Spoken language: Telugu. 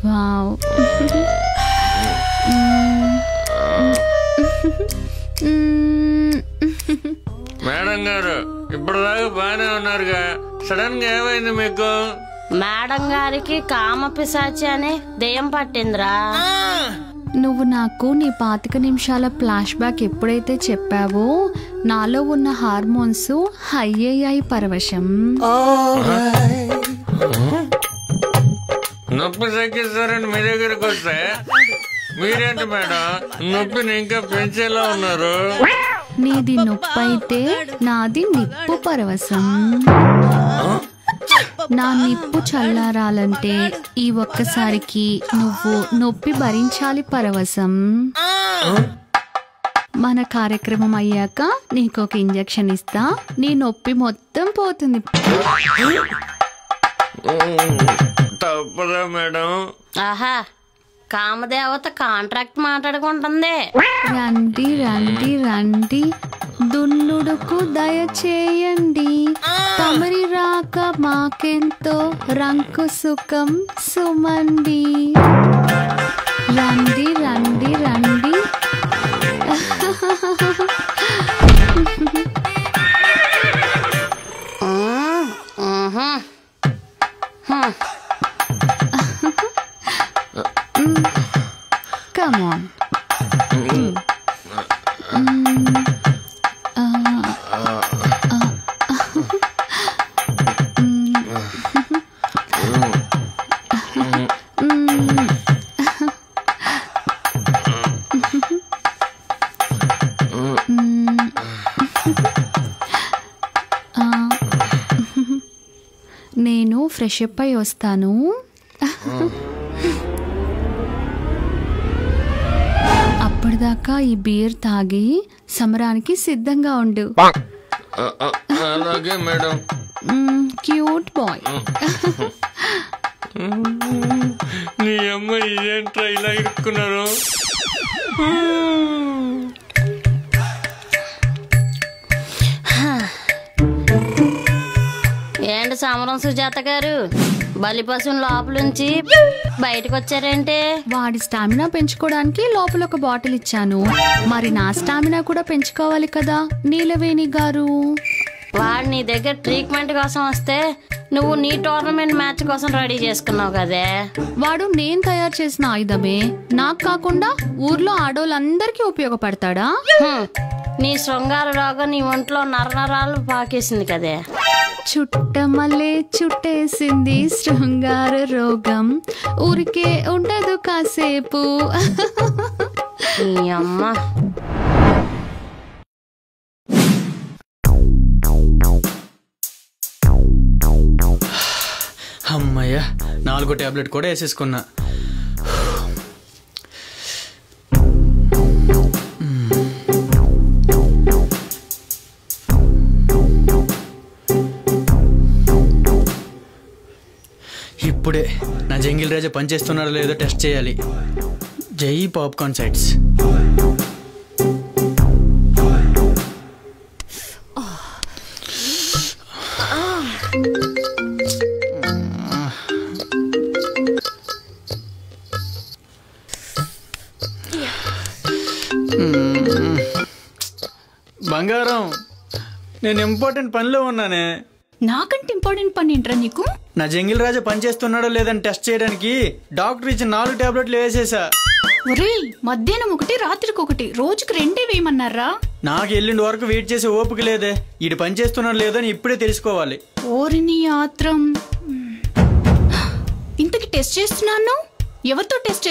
వావ్. మేడం గారు ఇప్పుడు దాకా బాగానే ఉన్నారుగా, సడన్ గా ఏమైంది మీకు? మేడం గారికి కామ పిశాచి అనే దెయ్యం పట్టిందిరా. నువ్వు నాకు నీ 25 నిమిషాల ఫ్లాష్ బ్యాక్ ఎప్పుడైతే చెప్పావో నాలో ఉన్న హార్మోన్స్ హై అయ్యాయి పరవశం. నొప్పి తగ్గిస్తారని మీ దగ్గరకు వస్తే మీరేంటి మేడం నొప్పిని ఇంకా పెంచేలా ఉన్నారు? నీది నొప్పి అయితే నాది నిప్పు పరవశం. నా నిప్పు చల్లారాలంటే ఈ ఒక్కసారికి నువ్వు నొప్పి భరించాలి పరవశం. మన కార్యక్రమం అయ్యాక నీకు ఒక ఇంజెక్షన్ ఇస్తా, నీ నొప్పి మొత్తం పోతుంది. తప్పదా మేడం? ఆహా, కామదేవత కాంట్రాక్ట్ మాట్లాడుకుంటుంది. రండి రండి రండి, దున్నుడుకు దయచేయండి, తమరి రాక మాకెంతో రంకు సుఖం సుమండి. రండి రండి రండి. Come on. నేను ఫ్రెష్ అప్ అయి వస్తాను. అప్పటిదాకా ఈ బీర్ తాగి సమరానికి సిద్ధంగా ఉండు. అలాగే మేడం. Cute boy. నీ అమ్మాయి ఏంట్రా ఇలా ఇరుక్కున్నారు? ఏంటి సమరం సుజాత గారు, బలిపశువుని లోపలుంచి బయటకు వచ్చారేంటి? వాడి స్టామినా పెంచుకోవడానికి లోపల ఒక బాటిల్ ఇచ్చాను, మరి నా స్టామినా కూడా పెంచుకోవాలి కదా నీలవేణి గారు. వాడు నీ దగ్గర ట్రీట్మెంట్ కోసం వస్తే నువ్వు నీ టోర్నమెంట్ మ్యాచ్ కోసం రెడీ చేసుకున్నావు కదే. వాడు నేను తయారు చేసిన ఆయుధమే, నాకు కాకుండా ఊర్లో ఆడోళ్ళందరికీ ఉపయోగపడతాడా? నీ శృంగార రోగం నీ ఒంట్లో నరనరాలు పాకేసింది కదే. చుట్టమల్లే చుట్టేసింది శృంగార రోగం, ఊరికే ఉండదు కాసేపు. నీ అమ్మ. అమ్మయ్య, 4 టాబ్లెట్ కూడా వేసేసుకున్నా. ఇప్పుడే నా జంగిల్ రాజా పనిచేస్తున్నాడో లేదో టెస్ట్ చేయాలి. జై పాప్కార్న్ సైట్స్. బంగారం, నేను ఇంపార్టెంట్ పనిలో ఉన్నానే. నాకంటే ఇంపార్టెంట్ పని ఏంట్రా నీకు? నా జంగిల్ రాజా పనిచేస్తున్నాడో లేదని టెస్ట్ చేయడానికి డాక్టర్ ఇచ్చిన 4 టాబ్లెట్లు వేసేసా. ఒరేయ్, మధ్యాహ్నం 1 రాత్రికి 1 రోజుకి 2 వేయమన్నారా? నాకు ఎల్లుండి వరకు వెయిట్ చేసే ఓపిక లేదే. ఈడు పనిచేస్తున్నాడు లేదని ఇప్పుడే తెలుసుకోవాలి. ఓరిని ఆత్రం. ఇంతకి టెస్ట్ చేస్తున్నాను, ఎవరితో టెస్ట్